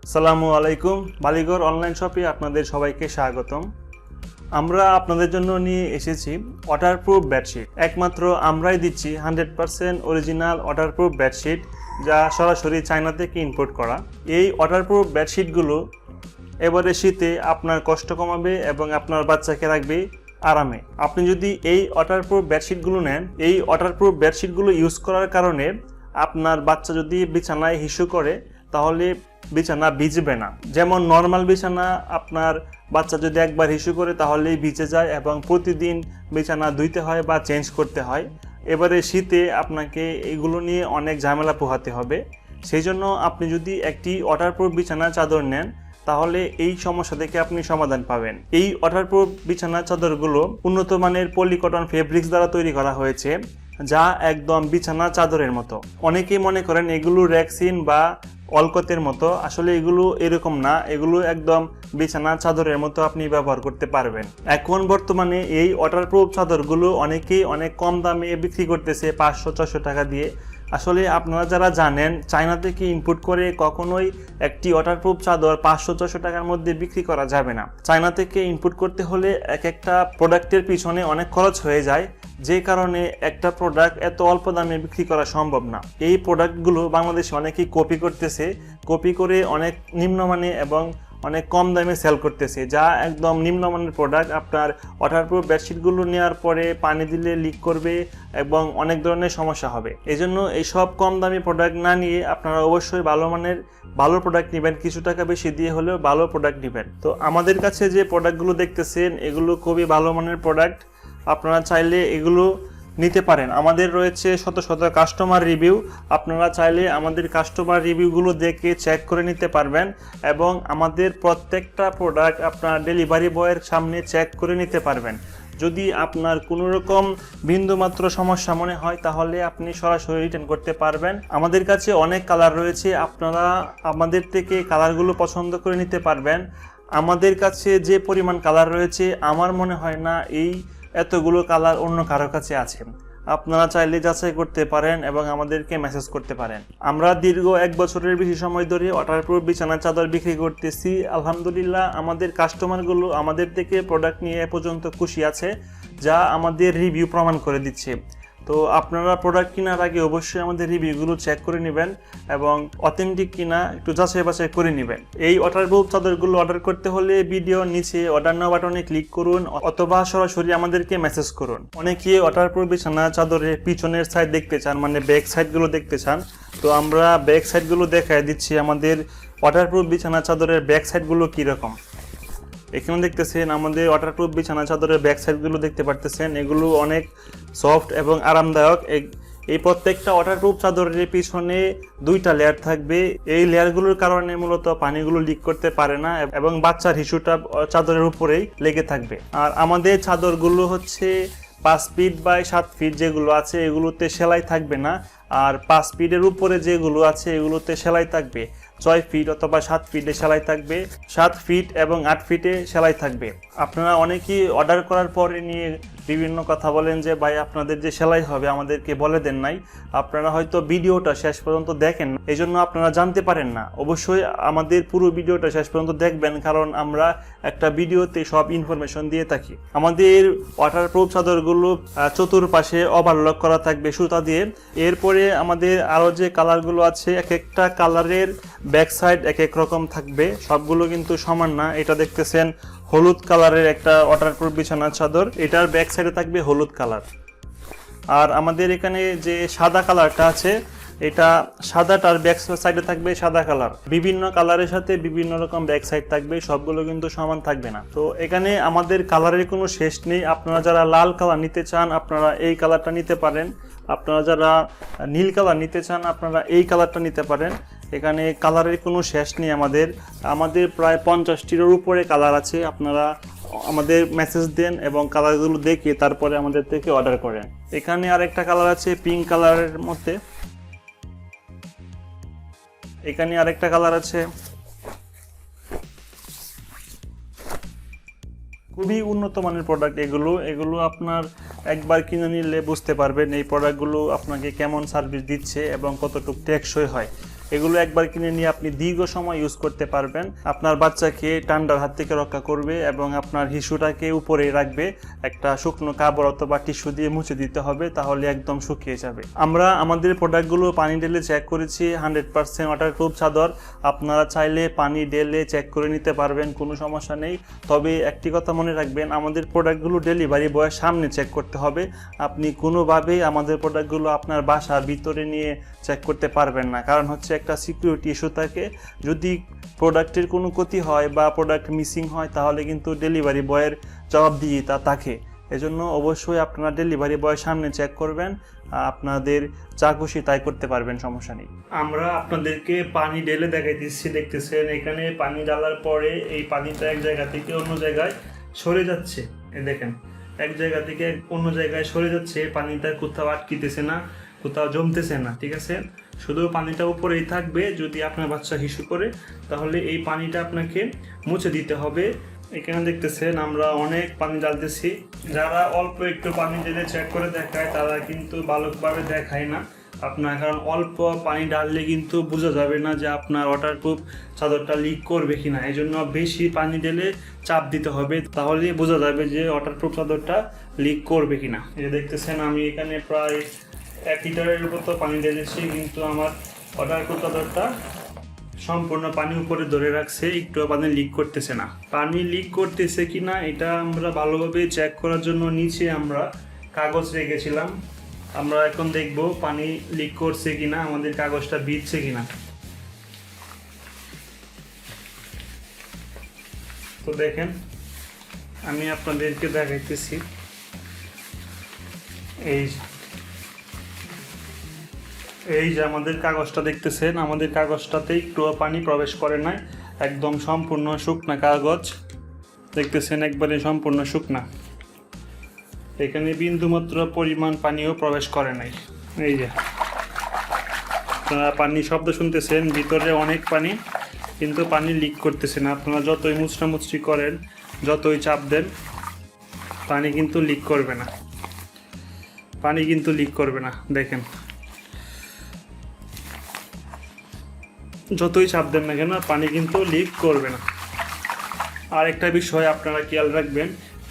আসসালামু আলাইকুম। বালিগর অনলাইন শপে আপনাদের সবাইকে স্বাগতম। আমরা আপনাদের জন্য নিয়ে এসেছি ওয়াটারপ্রুফ বেডশিট। একমাত্র আমরাই দিচ্ছি 100% অরিজিনাল ওয়াটারপ্রুফ বেডশিট, যা সরাসরি চায়না থেকে ইম্পোর্ট করা। এই ওয়াটারপ্রুফ বেডশিটগুলো এবারে শীতে আপনার কষ্ট কমাবে এবং আপনার বাচ্চাকে রাখবে আরামে। আপনি যদি এই ওয়াটারপ্রুফ বেডশিটগুলো নেন, এই ওয়াটারপ্রুফ বেডশিটগুলো ইউজ করার কারণে আপনার বাচ্চা যদি বিছানায় হিসু করে তাহলে বিছানা ভিজবে না। যেমন নর্মাল বিছানা আপনার বাচ্চা যদি একবার হিসু করে তাহলেই ভিজে যায় এবং প্রতিদিন বিছানা ধুইতে হয় বা চেঞ্জ করতে হয়। এবারে শীতে আপনাকে এগুলো নিয়ে অনেক ঝামেলা পোহাতে হবে। সেই জন্য আপনি যদি একটি ওয়াটারপ্রুফ বিছানা চাদর নেন তাহলে এই সমস্যা থেকে আপনি সমাধান পাবেন। এই ওয়াটারপ্রুফ বিছানা চাদরগুলো উন্নত মানের পলিকটন ফেব্রিক্স দ্বারা তৈরি করা হয়েছে, যা একদম বিছানা চাদরের মতো। অনেকেই মনে করেন এগুলো রেক্সিন বা অলকতের মতো, আসলে এগুলো এরকম না। এগুলো একদম বিছানা চাদরের মতো আপনি ব্যবহার করতে পারবেন। এখন বর্তমানে এই ওয়াটারপ্রুফ চাদরগুলো অনেকেই অনেক কম দামে বিক্রি করতেছে, 500-600 টাকা দিয়ে। আসলে আপনারা যারা জানেন চায়না থেকে ইম্পোর্ট করে কখনোই একটি ওয়াটারপ্রুফ চাদর 500-600 টাকার মধ্যে বিক্রি করা যাবে না। চায়না থেকে ইম্পোর্ট করতে হলে একটা প্রোডাক্টের পিছনে অনেক খরচ হয়ে যায়, যে কারণে একটা প্রোডাক্ট এত অল্প দামে বিক্রি করা সম্ভব না। এই প্রোডাক্টগুলো বাংলাদেশে অনেকেই কপি করতেছে, কপি করে অনেক নিম্নমানে এবং অনেক কম দামে সেল করতেছে, যা একদম নিম্নমানের প্রোডাক্ট। আপনার ওয়াটারপ্রুফ বেডশিটগুলো নেওয়ার পরে পানি দিলে লিক করবে এবং অনেক ধরনের সমস্যা হবে। এজন্য এইসব কম দামি প্রোডাক্ট না নিয়ে আপনারা অবশ্যই ভালো মানের ভালো প্রোডাক্ট নেবেন, কিছু টাকা বেশি দিয়ে হলেও ভালো প্রোডাক্ট নেবেন। তো আমাদের কাছে যে প্রোডাক্টগুলো দেখতেছেন এগুলো খুবই ভালো মানের প্রোডাক্ট, আপনারা চাইলে এগুলো নিতে পারেন। আমাদের রয়েছে শত শত কাস্টমার রিভিউ, আপনারা চাইলে আমাদের কাস্টমার রিভিউগুলো দেখে চেক করে নিতে পারবেন এবং আমাদের প্রত্যেকটা প্রোডাক্ট আপনার ডেলিভারি বয়ের সামনে চেক করে নিতে পারবেন। যদি আপনার কোনো রকম বিন্দুমাত্র সমস্যা মনে হয় তাহলে আপনি সরাসরি রিটার্ন করতে পারবেন। আমাদের কাছে অনেক কালার রয়েছে, আপনারা আমাদের থেকে কালারগুলো পছন্দ করে নিতে পারবেন। আমাদের কাছে যে পরিমাণ কালার রয়েছে আমার মনে হয় না এই এতগুলো কালার অন্য কারো কাছে আছে। আপনারা চাইলে যাচাই করতে পারেন এবং আমাদেরকে মেসেজ করতে পারেন। আমরা দীর্ঘ 1 বছরের বেশি সময় ধরে ওয়াটারপ্রুফ বিছানা চাদর বিক্রি করতেছি। আলহামদুলিল্লাহ আমাদের কাস্টমারগুলো আমাদের থেকে প্রোডাক্ট নিয়ে এ পর্যন্ত খুশি আছে, যা আমাদের রিভিউ প্রমাণ করে দিচ্ছে। তো আপনারা প্রোডাক্ট কেনার আগে অবশ্যই আমাদের রিভিউগুলো চেক করে নেবেন এবং অথেন্টিক কিনা একটু যাচাই বাছাই করে নেবেন। এই ওয়াটারপ্রুফ চাদরগুলো অর্ডার করতে হলে ভিডিওর নিচে অর্ডার নাও বাটনে ক্লিক করুন অথবা সরাসরি আমাদেরকে মেসেজ করুন। অনেকে ওয়াটারপ্রুফ বিছানা চাদরের পিছনের সাইড দেখতে চান, মানে ব্যাক সাইডগুলো দেখতে চান। তো আমরা ব্যাক সাইডগুলো দেখায় দিচ্ছি আমাদের ওয়াটারপ্রুফ বিছানা চাদরের ব্যাক সাইডগুলো কীরকম। এখানে দেখতেছেন আমাদের ওয়াটারপ্রুফ বিছানা চাদরের ব্যাক সাইডগুলো দেখতে পারতেছেন, এগুলো অনেক সফট এবং আরামদায়ক। এই প্রত্যেকটা ওয়াটারপ্রুফ চাদরের পিছনে 2টা লেয়ার থাকবে। এই লেয়ারগুলোর কারণে মূলত পানিগুলো লিক করতে পারে না এবং বাচ্চার হিসুটা চাদরের উপরেই লেগে থাকবে। আর আমাদের চাদরগুলো হচ্ছে 5 ফিট বাই 7 ফিট যেগুলো আছে এগুলোতে সেলাই থাকবে না, আর 5 ফিটের উপরে যেগুলো আছে এগুলোতে সেলাই থাকবে। 6 ফিট অথবা 7 ফিটে সেলাই থাকবে, 7 ফিট এবং 8 ফিটে সেলাই থাকবে। আপনারা অনেকেই অর্ডার করার পরে নিয়ে বিভিন্ন কথা বলেন যে ভাই আপনাদের যে সেলাই হবে আমাদেরকে বলে দেন নাই। আপনারা হয়তো ভিডিওটা শেষ পর্যন্ত দেখেন, এই জন্য আপনারা জানতে পারেন না। অবশ্যই আমাদের পুরো ভিডিওটা শেষ পর্যন্ত দেখবেন, কারণ আমরা একটা ভিডিওতে সব ইনফরমেশন দিয়ে থাকি। আমাদের ওয়াটারপ্রুফ চাদরগুলো চতুর্পাশে ওভারলক করা থাকবে সুতা দিয়ে। এরপরে আমাদের আরও যে কালারগুলো আছে এক একটা কালারের ব্যাক সাইড এক এক রকম থাকবে, সবগুলো কিন্তু সমান না। এটা দেখতেছেন হলুদ কালারের একটা ওয়াটারপ্রুফ বিছানা চাদর, এটার ব্যাক সাইডে থাকবে হলুদ কালার। আর আমাদের এখানে যে সাদা কালারটা আছে এটা সাদাটার ব্যাক সাইডে থাকবে সাদা কালার। বিভিন্ন কালারের সাথে বিভিন্ন রকম ব্যাক সাইড থাকবে, সবগুলো কিন্তু সমান থাকবে না। তো এখানে আমাদের কালারের কোনো শেষ নেই। আপনারা যারা লাল কালার নিতে চান আপনারা এই কালারটা নিতে পারেন, আপনারা যারা নীল কালার নিতে চান আপনারা এই কালারটা নিতে পারেন। এখানে কালারের কোনো শেষ নেই। আমাদের প্রায় 50টির উপরে কালার আছে। আপনারা আমাদের মেসেজ দেন এবং কালারগুলো দেখে তারপরে আমাদের থেকে অর্ডার করেন। এখানে আরেকটা কালার আছে পিঙ্ক কালারের মধ্যে, এখানে আরেকটা কালার আছে। খুবই উন্নত মানের প্রোডাক্ট এগুলো আপনার একবার কিনে নিলে বুঝতে পারবেন এই প্রোডাক্টগুলো আপনাকে কেমন সার্ভিস দিচ্ছে এবং কতটুকু টেকসই হয়। এগুলো একবার কিনে নিয়ে আপনি দীর্ঘ সময় ইউজ করতে পারবেন। আপনার বাচ্চাকে ঠান্ডার হাত থেকে রক্ষা করবে এবং আপনার হিসুটাকে উপরে রাখবে। একটা শুকনো কাপড় অথবা টিস্যু দিয়ে মুছে দিতে হবে, তাহলে একদম শুকিয়ে যাবে। আমরা আমাদের প্রোডাক্টগুলো পানি ঢেলে চেক করেছি, 100% ওয়াটারপ্রুফ চাদর। আপনারা চাইলে পানি ঢেলে চেক করে নিতে পারবেন, কোনো সমস্যা নেই। তবে একটি কথা মনে রাখবেন, আমাদের প্রোডাক্টগুলো ডেলিভারি বয়ের সামনে চেক করতে হবে। আপনি কোনোভাবেই আমাদের প্রোডাক্টগুলো আপনার বাসার ভিতরে নিয়ে চেক করতে পারবেন না, কারণ হচ্ছে একটা সিকিউরিটি ইস্যু থাকে। যদি প্রোডাক্টের কোনো ক্ষতি হয় বা প্রোডাক্ট মিসিং হয়, তাহলে কিন্তু ডেলিভারি বয়ের জবাবদিহিতা থাকে। এজন্য অবশ্যই আপনারা ডেলিভারি বয়ের সামনে চেক করবেন, আপনাদের যা খুশি তাই করতে পারবেন, সমস্যা নেই। আমরা আপনাদেরকে পানি ঢেলে দেখাই দিচ্ছি, দেখতেছেন এখানে পানি ঢালার পরে এই পানিটা এক জায়গা থেকে অন্য জায়গায় সরে যাচ্ছে। দেখেন, এক জায়গা থেকে অন্য জায়গায় সরে যাচ্ছে, পানিটা কোথাও আটকিতেছে না, কোথাও জমতেছে না, ঠিক আছে। শুধু পানিটা উপরেই থাকবে। যদি আপনার বাচ্চা হিসু করে, তাহলে এই পানিটা আপনাকে মুছে দিতে হবে। এখানে দেখতেছেন আমরা অনেক পানি ঢালতেছি। যারা অল্প একটু পানি ঢেলে চেক করে দেখায়, তারা কিন্তু ভালোভাবে দেখায় না আপনার, কারণ অল্প পানি ঢাললে কিন্তু বোঝা যাবে না যে আপনার ওয়াটারপ্রুফ চাদরটা লিক করবে কিনা। এই জন্য বেশি পানি ঢেলে চাপ দিতে হবে, তাহলে বোঝা যাবে যে ওয়াটারপ্রুফ চাদরটা লিক করবে কিনা। এই দেখতেছেন আমি এখানে প্রায় 1 লিটারের মতো পানি ঢেলেছি, কিন্তু আমার ওয়াটারপ্রুফ চাদরটা সম্পূর্ণ পানি উপরে ধরে রাখছে, একটু পানি লিক করতেছে না। পানি লিক করতেছে কিনা এটা আমরা ভালোভাবে চেক করার জন্য নিচে আমরা কাগজ রেখেছিলাম। আমরা এখন দেখব পানি লিক করছে কিনা, আমাদের কাগজটা ভিজছে কিনা। তো দেখেন, আমি আপনাদেরকে দেখাইতেছি। এই যে আমাদের কাগজটা দেখতেছেন, আমাদের কাগজটাতে একটু পানি প্রবেশ করে নাই, একদম সম্পূর্ণ শুকনা কাগজ। দেখতেছেন একবারে সম্পূর্ণ শুকনা, এখানে বিন্দুমাত্র পরিমাণ পানিও প্রবেশ করে নাই। এই যে আপনারা পানি শব্দ শুনতেছেন, ভিতরে অনেক পানি, কিন্তু পানি লিক করতেছে না। আপনারা যতই মুচড়ামুচড়ি করেন, যতই চাপ দেন, পানি কিন্তু লিক করবে না, পানি কিন্তু লিক করবে না। দেখেন, যতই চাপ দেন না কেন, পানি কিন্তু লিক করবে না। আর একটা বিষয় আপনারা খেয়াল রাখবেন,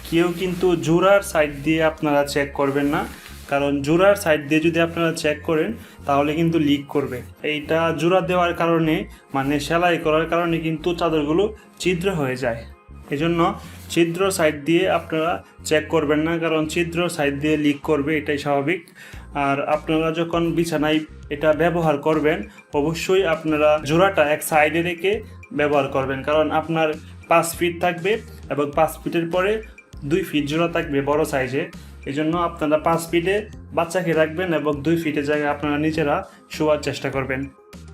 কেউ কিন্তু জোড়ার সাইড দিয়ে আপনারা চেক করবেন না, কারণ জোড়ার সাইড দিয়ে যদি আপনারা চেক করেন, তাহলে কিন্তু লিক করবে। এইটা জোড়া দেওয়ার কারণে, মানে সেলাই করার কারণে কিন্তু চাদরগুলো ছিদ্র হয়ে যায়। এজন্য ছিদ্র সাইড দিয়ে আপনারা চেক করবেন না, কারণ ছিদ্র সাইড দিয়ে লিক করবে, এটাই স্বাভাবিক। আর আপনারা যখন বিছানায় এটা ব্যবহার করবেন, অবশ্যই আপনারা জোড়াটা এক সাইডে রেখে ব্যবহার করবেন, কারণ আপনার 5 ফিট থাকবে এবং 5 ফিটের পরে 2 ফিট জোড়া থাকবে বড় সাইজে। এই জন্য আপনারা 5 ফিটে বাচ্চাকে রাখবেন এবং 2 ফিটের জায়গায় আপনারা নিজেরা শোয়ার চেষ্টা করবেন।